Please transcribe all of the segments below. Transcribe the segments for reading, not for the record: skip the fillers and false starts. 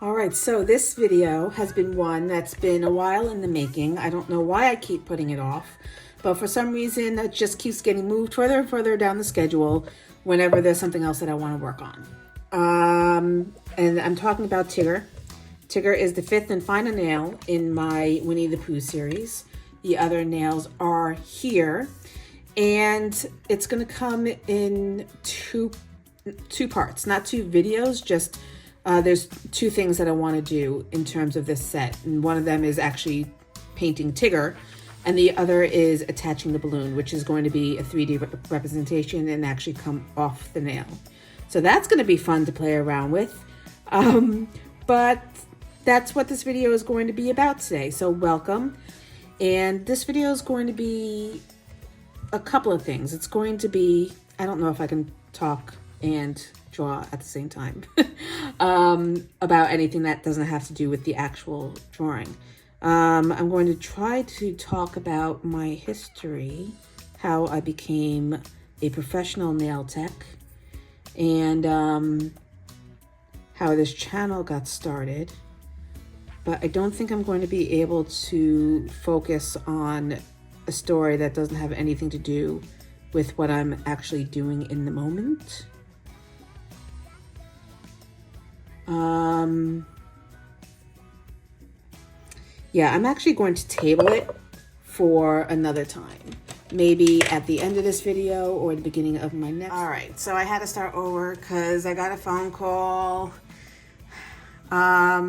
All right, so this video has been one that's been a while in the making. I don't know why I keep putting it off, but for some reason it just keeps getting moved further and further down the schedule whenever there's something else that I want to work on. And I'm talking about Tigger. Tigger is the fifth and final nail in my Winnie the Pooh series. The other nails are here, and it's going to come in two parts, not two videos, just there's two things that I want to do in terms of this set. And one of them is actually painting Tigger, and the other is attaching the balloon, which is going to be a 3D representation and actually come off the nail. So that's going to be fun to play around with. But that's what this video is going to be about today. So welcome. And this video is going to be a couple of things. It's going to be, I don't know if I can talk and draw at the same time about anything that doesn't have to do with the actual drawing. I'm going to try to talk about my history, how I became a professional nail tech, and how this channel got started. But I don't think I'm going to be able to focus on a story that doesn't have anything to do with what I'm actually doing in the moment. Yeah, I'm actually going to table it for another time. Maybe at the end of this video or the beginning of my next. All right, so I had to start over because I got a phone call. I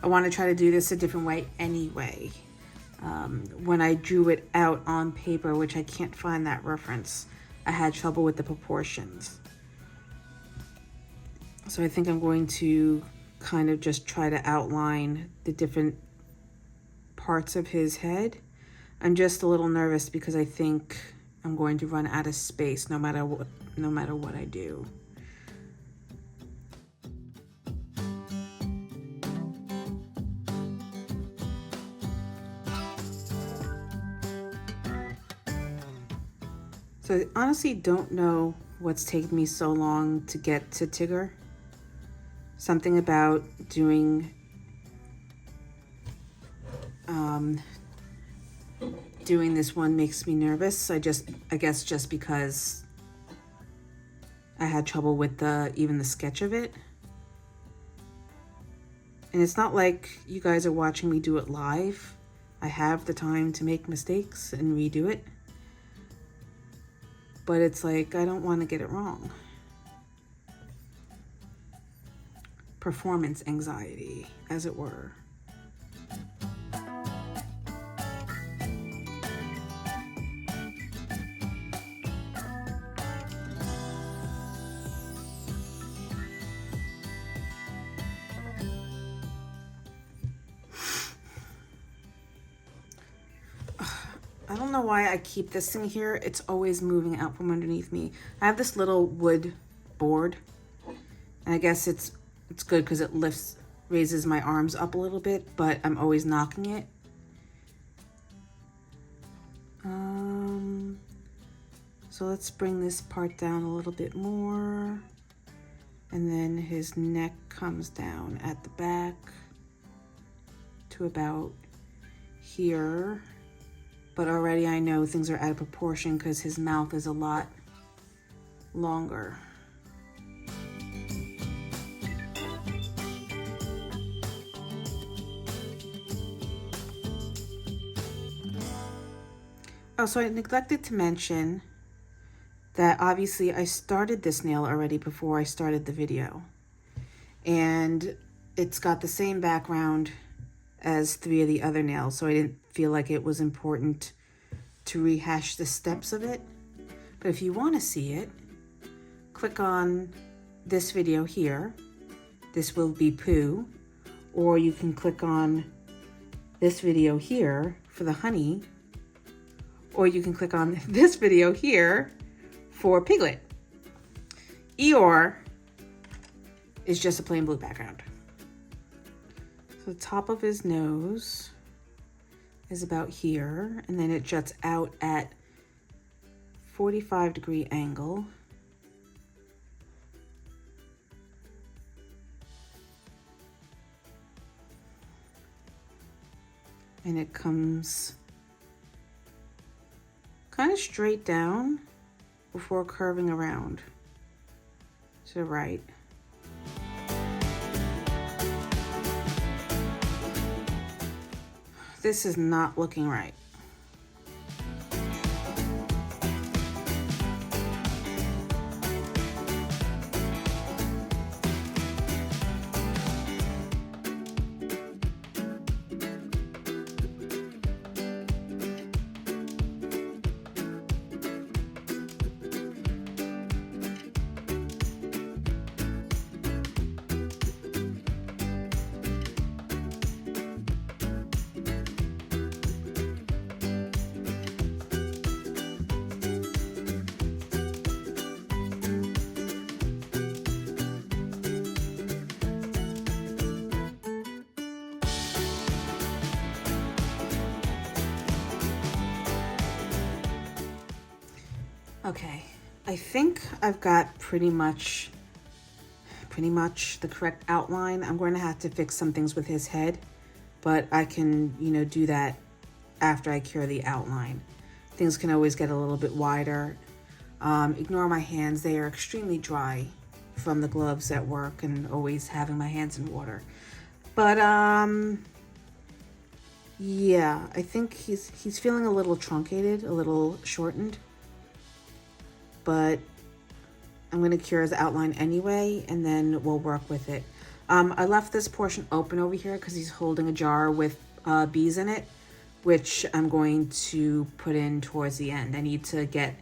want to try to do this a different way anyway. When I drew it out on paper, which I can't find that reference, I had trouble with the proportions. So I think I'm going to kind of just try to outline the different parts of his head. I'm just a little nervous because I think I'm going to run out of space no matter what I do. So I honestly don't know what's taken me so long to get to Tigger. Something about doing this one makes me nervous. I guess just because I had trouble with even the sketch of it. And it's not like you guys are watching me do it live. I have the time to make mistakes and redo it. But it's like, I don't want to get it wrong. Performance anxiety, as it were. I don't know why I keep this thing here. It's always moving out from underneath me. I have this little wood board, and I guess it's good because it raises my arms up a little bit, but I'm always knocking it. So let's bring this part down a little bit more. And then his neck comes down at the back to about here. But already I know things are out of proportion because his mouth is a lot longer. Oh, so I neglected to mention that obviously I started this nail already before I started the video. And it's got the same background as 3 of the other nails, so I didn't feel like it was important to rehash the steps of it. But if you want to see it, click on this video here. This will be Pooh. Or you can click on this video here for the honey. Or you can click on this video here for Piglet. Eeyore is just a plain blue background. So the top of his nose is about here, and then it juts out at 45-degree angle. And it comes kind of straight down before curving around to the right. This is not looking right. Okay, I think I've got pretty much the correct outline. I'm going to have to fix some things with his head, but I can, do that after I cure the outline. Things can always get a little bit wider. Ignore my hands. They are extremely dry from the gloves at work and always having my hands in water. But, yeah, I think he's feeling a little truncated, a little shortened. But I'm going to cure his outline anyway, and then we'll work with it. I left this portion open over here because he's holding a jar with bees in it, which I'm going to put in towards the end. I need to get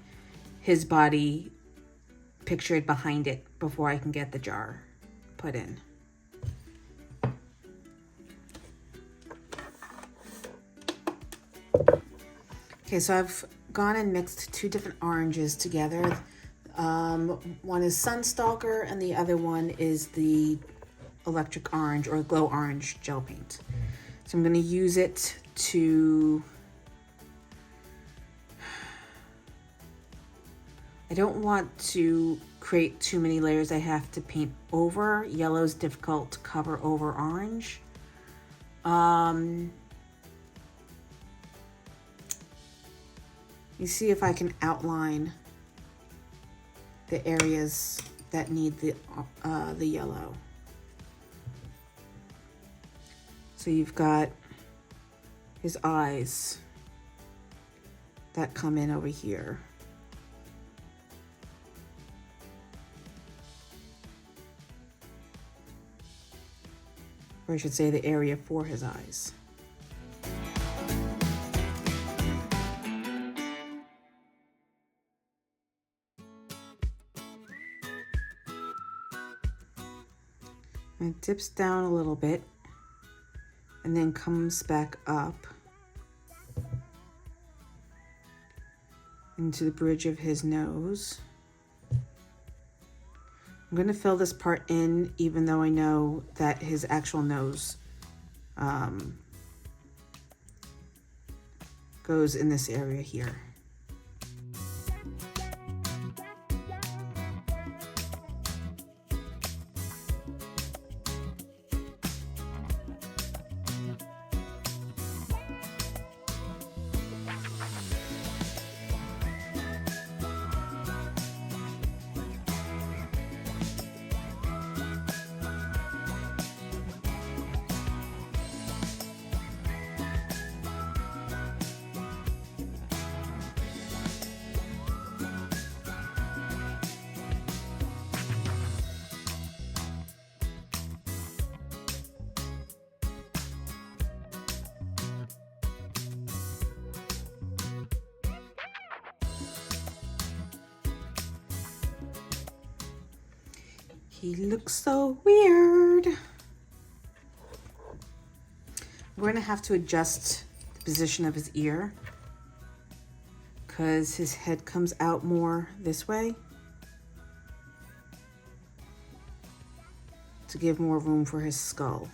his body pictured behind it before I can get the jar put in. Okay, so I've gone and mixed two different oranges together. One is Stalker and the other one is the electric orange or glow orange gel paint. So I'm going to use it to... I don't want to create too many layers I have to paint over. Yellow's difficult to cover over orange. You see if I can outline the areas that need the yellow. So you've got his eyes that come in over here. Or I should say the area for his eyes. And it dips down a little bit and then comes back up into the bridge of his nose. I'm going to fill this part in even though I know that his actual nose goes in this area here. He looks so weird. We're gonna have to adjust the position of his ear because his head comes out more this way to give more room for his skull.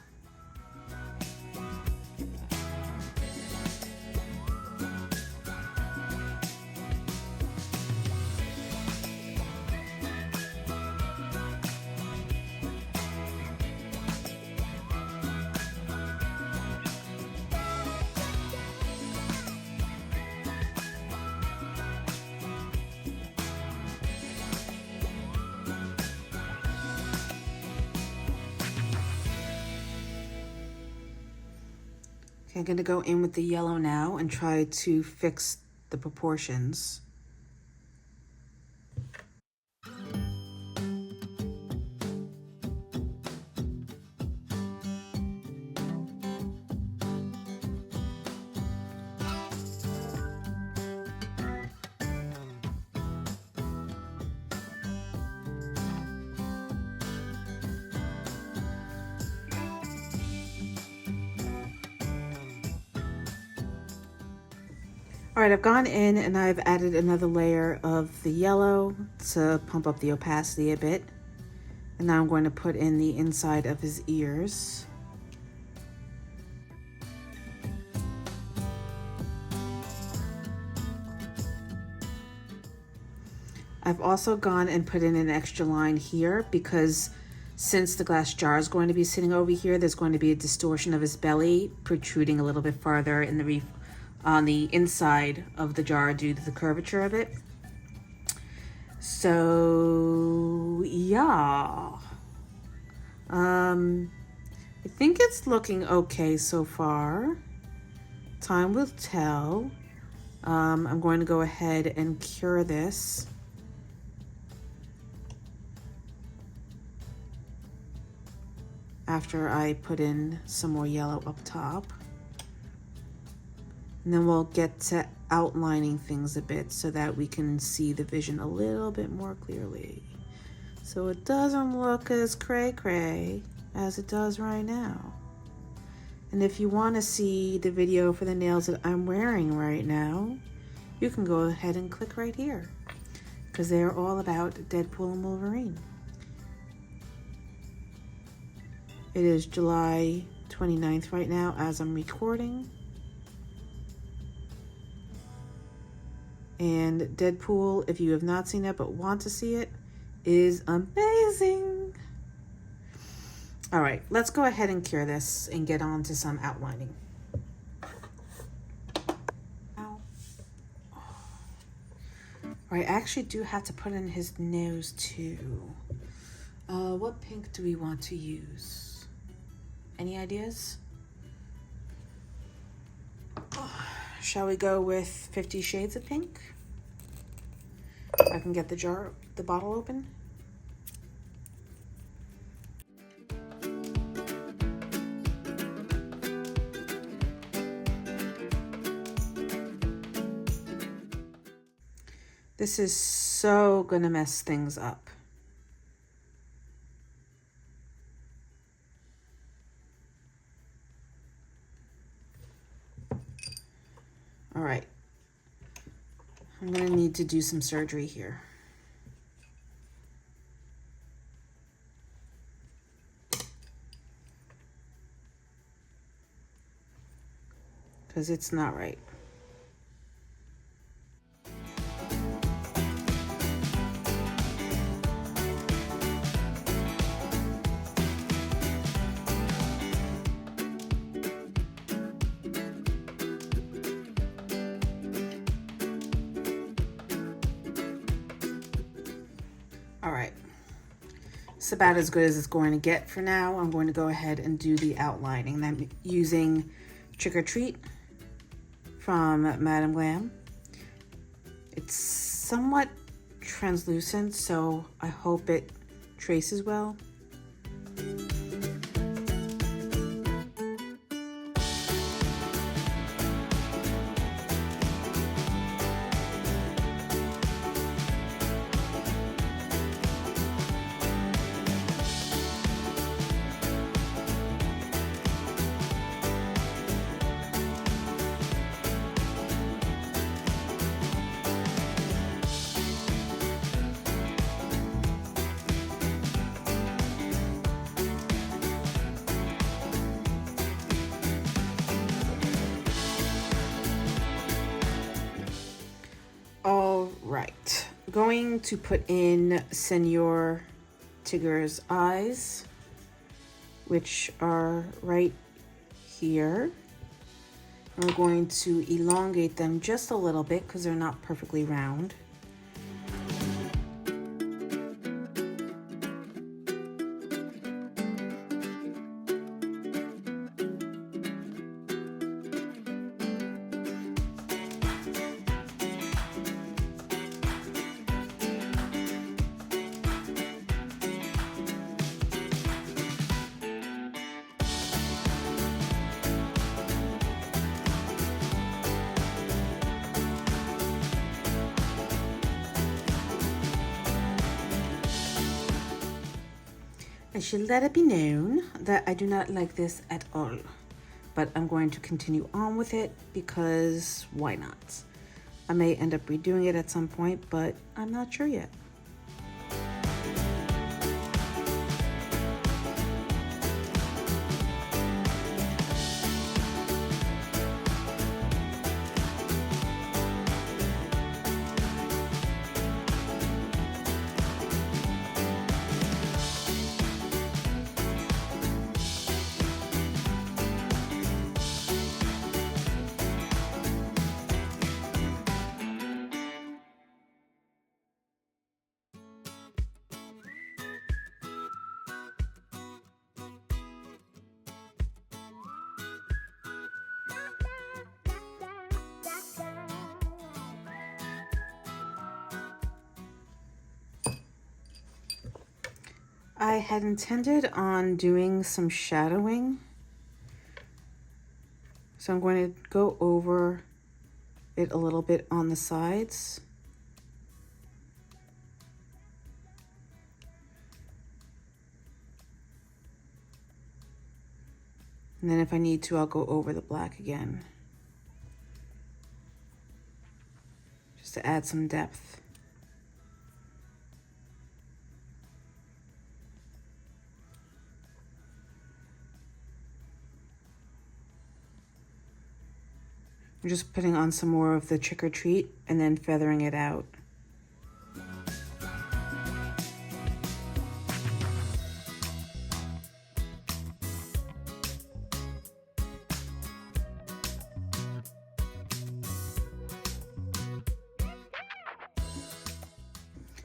Okay, I'm going to go in with the yellow now and try to fix the proportions. All right, I've gone in and I've added another layer of the yellow to pump up the opacity a bit. And now I'm going to put in the inside of his ears. I've also gone and put in an extra line here because since the glass jar is going to be sitting over here, there's going to be a distortion of his belly protruding a little bit farther in the on the inside of the jar due to the curvature of it. So yeah, I think it's looking okay so far. Time will tell. I'm going to go ahead and cure this. After I put in some more yellow up top. And then we'll get to outlining things a bit so that we can see the vision a little bit more clearly. So it doesn't look as cray-cray as it does right now. And if you want to see the video for the nails that I'm wearing right now, you can go ahead and click right here because they're all about Deadpool and Wolverine. It is July 29th right now as I'm recording. And Deadpool, if you have not seen it but want to see it, is amazing. All right, let's go ahead and cure this and get on to some outlining. Ow. Oh. All right, I actually do have to put in his nose too. What pink do we want to use? Any ideas? Shall we go with 50 Shades of Pink? If I can get the bottle open. This is so gonna mess things up. All right, I'm gonna need to do some surgery here. Because it's not right. All right, it's about as good as it's going to get for now. I'm going to go ahead and do the outlining. I'm using Trick or Treat from Madam Glam. It's somewhat translucent, so I hope it traces well. All right, going to put in Senor Tigger's eyes, which are right here. We're going to elongate them just a little bit because they're not perfectly round. I should let it be known that I do not like this at all, but I'm going to continue on with it because why not? I may end up redoing it at some point, but I'm not sure yet. I had intended on doing some shadowing, so I'm going to go over it a little bit on the sides. And then if I need to, I'll go over the black again, just to add some depth. I'm just putting on some more of the Trick or Treat and then feathering it out.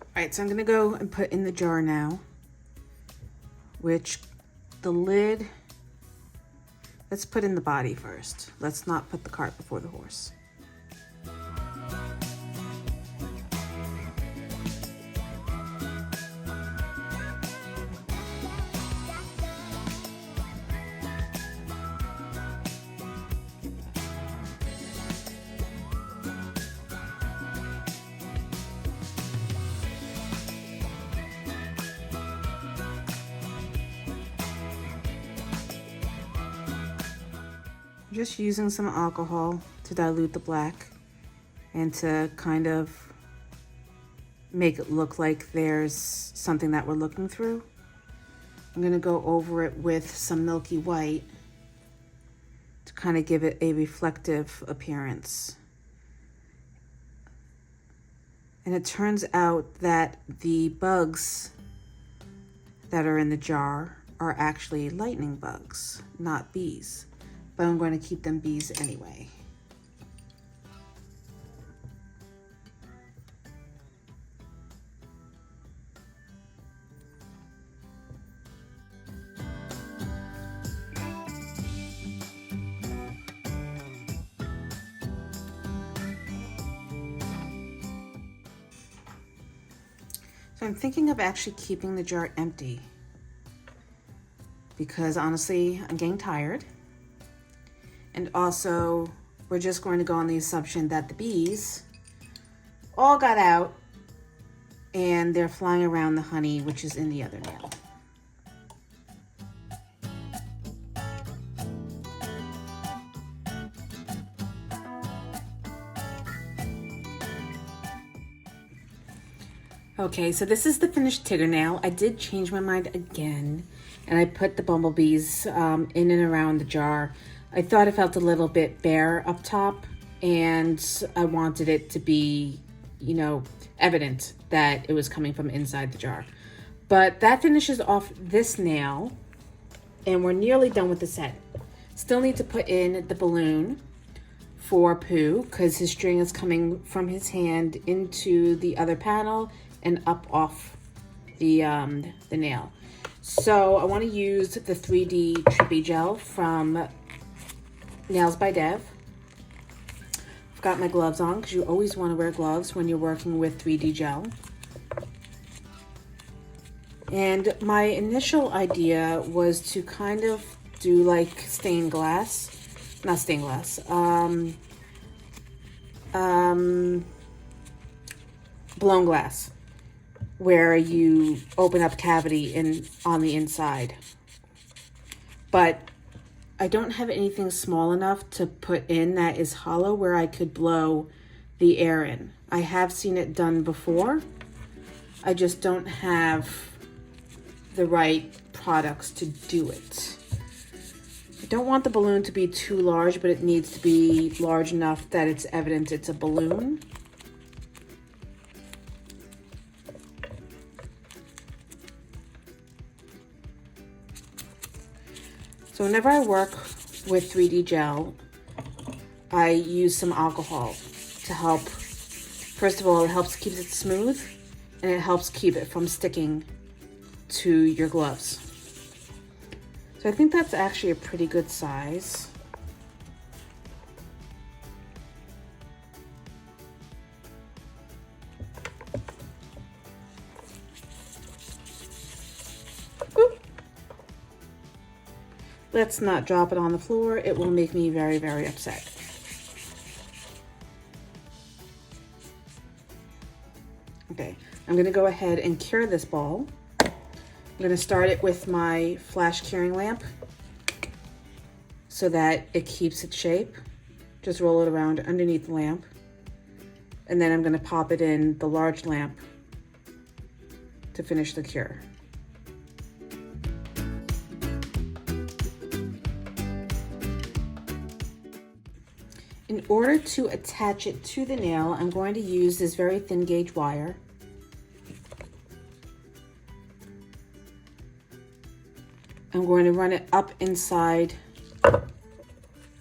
All right, so I'm gonna go and put in the jar now, which the lid, let's put in the body first. Let's not put the cart before the horse. Just using some alcohol to dilute the black and to kind of make it look like there's something that we're looking through. I'm gonna go over it with some milky white to kind of give it a reflective appearance. And it turns out that the bugs that are in the jar are actually lightning bugs, not bees. But I'm going to keep them bees anyway. So I'm thinking of actually keeping the jar empty because honestly, I'm getting tired. And also, we're just going to go on the assumption that the bees all got out and they're flying around the honey, which is in the other nail. Okay, so this is the finished Tigger nail. I did change my mind again, and I put the bumblebees in and around the jar. I thought it felt a little bit bare up top, and I wanted it to be, you know, evident that it was coming from inside the jar. But that finishes off this nail, and we're nearly done with the set. Still need to put in the balloon for Pooh, because his string is coming from his hand into the other panel and up off the nail. So I want to use the 3D Trippy Gel from Nails by Dev. I've got my gloves on because you always want to wear gloves when you're working with 3D gel. And my initial idea was to kind of do like stained glass, not stained glass, blown glass. where you open up cavity on the inside. But I don't have anything small enough to put in that is hollow where I could blow the air in. I have seen it done before. I just don't have the right products to do it. I don't want the balloon to be too large, but it needs to be large enough that it's evident it's a balloon. So whenever I work with 3D gel, I use some alcohol to help. First of all, it helps keep it smooth, and it helps keep it from sticking to your gloves. So I think that's actually a pretty good size. Let's not drop it on the floor. It will make me very, very upset. Okay, I'm gonna go ahead and cure this ball. I'm gonna start it with my flash curing lamp so that it keeps its shape. Just roll it around underneath the lamp. And then I'm gonna pop it in the large lamp to finish the cure. In order to attach it to the nail, I'm going to use this very thin gauge wire. I'm going to run it up inside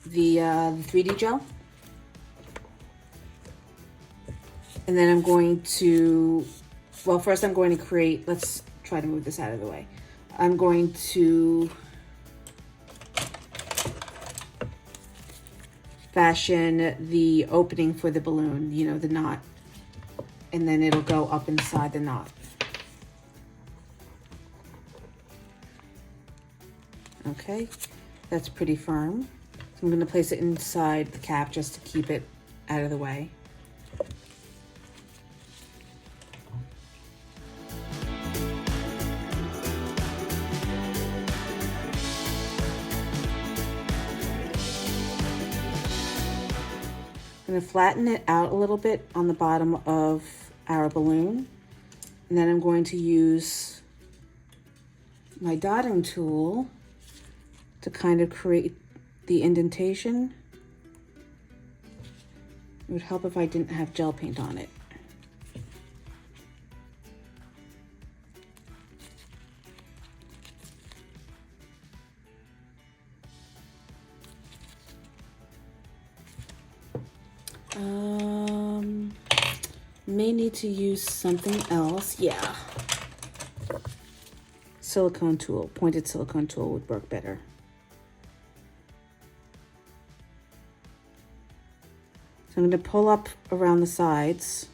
the 3D gel. And then I'm going to, well, first I'm going to create, let's try to move this out of the way. I'm going to fashion the opening for the balloon, you know, the knot, and then it'll go up inside the knot. Okay, that's pretty firm. So I'm going to place it inside the cap just to keep it out of the way. I'm going to flatten it out a little bit on the bottom of our balloon. And then I'm going to use my dotting tool to kind of create the indentation. It would help if I didn't have gel paint on it. May need to use something else. Yeah. Silicone tool, pointed silicone tool would work better. So I'm going to pull up around the sides.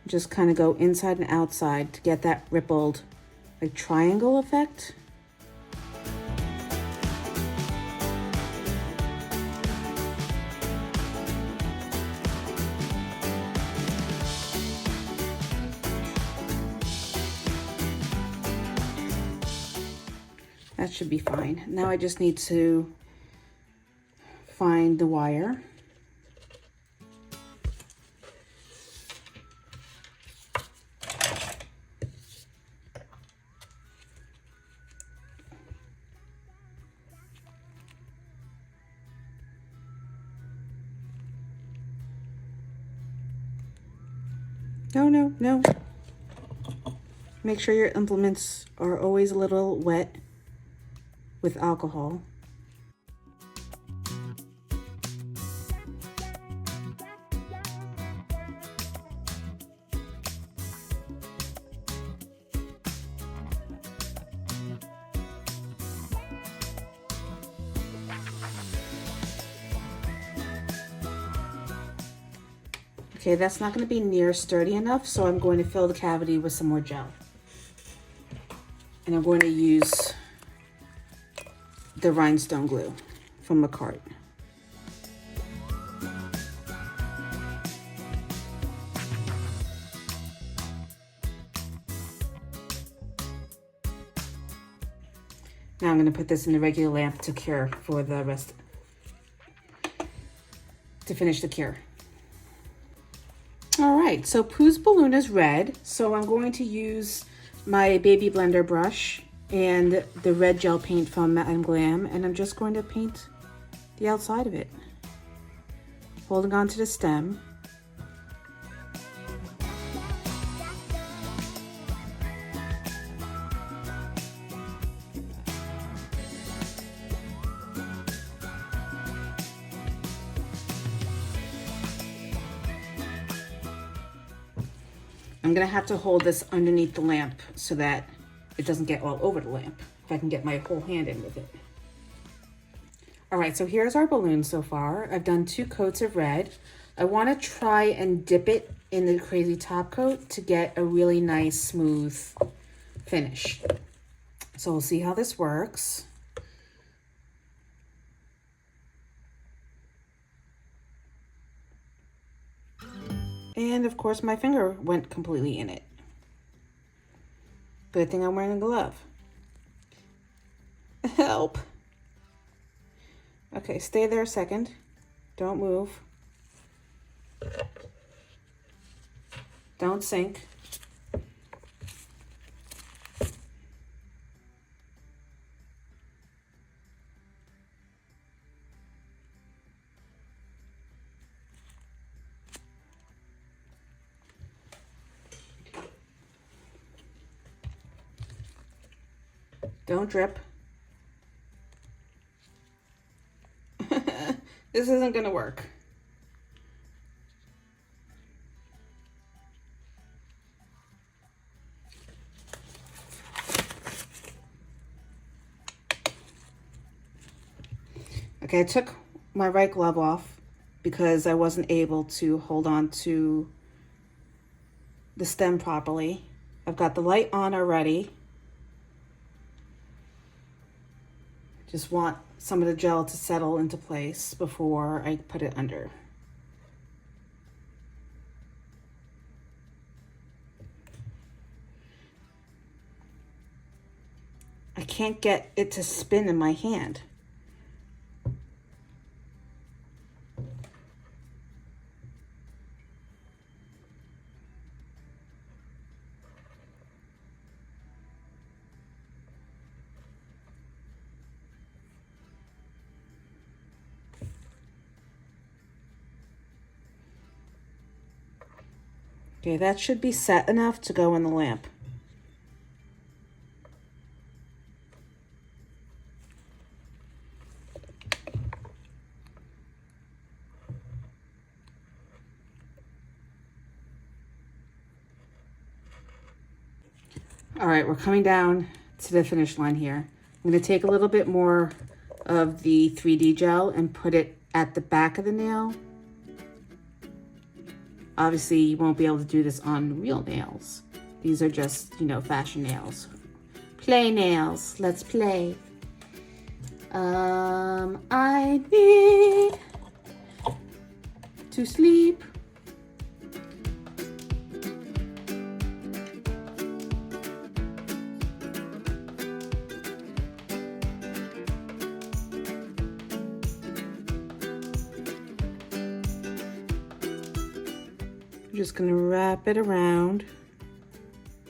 Just kind of go inside and outside to get that rippled, like, triangle effect. That should be fine. Now I just need to find the wire. No. Make sure your implements are always a little wet with alcohol. Okay, that's not going to be near sturdy enough, so I'm going to fill the cavity with some more gel. And I'm going to use the rhinestone glue from Makartt. Now I'm going to put this in the regular lamp to cure for the rest, to finish the cure. All right, so Pooh's balloon is red, so I'm going to use my baby blender brush and the red gel paint from Makartt Glam, and I'm just going to paint the outside of it, holding on to the stem. I'm gonna have to hold this underneath the lamp so that it doesn't get all over the lamp, if I can get my whole hand in with it. All right, so here's our balloon so far. I've done 2 coats of red. I wanna try and dip it in the crazy top coat to get a really nice, smooth finish. So we'll see how this works. And of course my finger went completely in it. Good thing I'm wearing a glove. Help. Okay, stay there a second. Don't move. Don't sink. Don't drip. This isn't gonna work. Okay, I took my right glove off because I wasn't able to hold on to the stem properly. I've got the light on already. Just want some of the gel to settle into place before I put it under. I can't get it to spin in my hand. Okay, that should be set enough to go in the lamp. All right, we're coming down to the finish line here. I'm going to take a little bit more of the 3D gel and put it at the back of the nail. Obviously, you won't be able to do this on real nails. These are just, you know, fashion nails. Play nails. Let's play. I need to sleep. I'm just going to wrap it around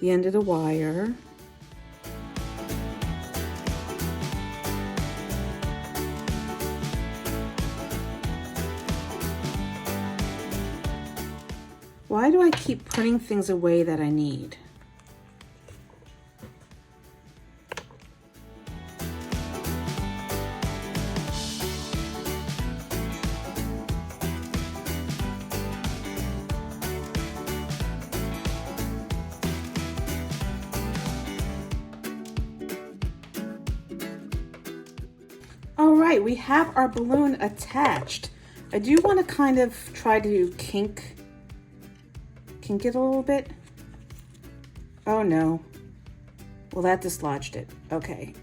the end of the wire. Why do I keep putting things away that I need? All right, we have our balloon attached. I do want to kind of try to kink it a little bit. Oh no. Well, that dislodged it. Okay.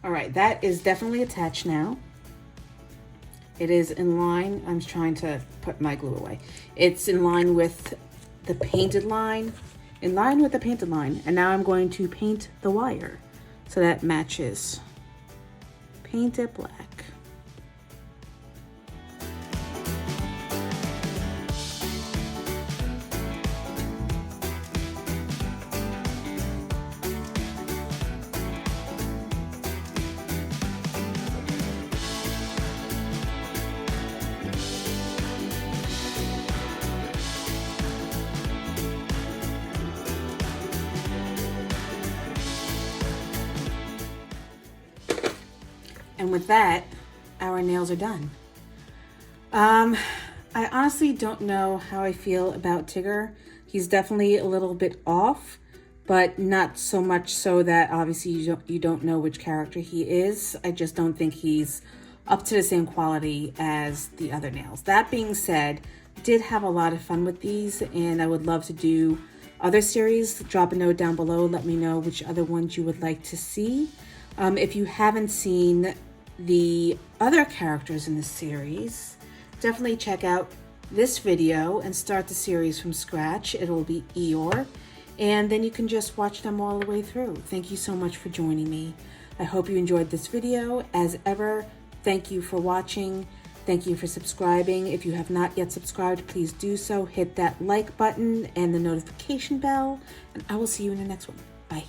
All right, that is definitely attached now. It is in line. I'm trying to put my glue away. It's in line with the painted line. In line with the painted line. And now I'm going to paint the wire so that matches. Paint it black. And with that, our nails are done. I honestly don't know how I feel about Tigger. He's definitely a little bit off, but not so much so that obviously you don't know which character he is. I just don't think he's up to the same quality as the other nails. That being said, I did have a lot of fun with these, and I would love to do other series. Drop a note down below. Let me know which other ones you would like to see. If you haven't seen the other characters in the series, definitely check out this video and start the series from scratch. It will be Eeyore, and then you can just watch them all the way through. Thank you so much for joining me. I hope you enjoyed this video. As ever, thank you for watching. Thank you for subscribing. If you have not yet subscribed, please do so. Hit that like button and the notification bell, and I will see you in the next one. Bye.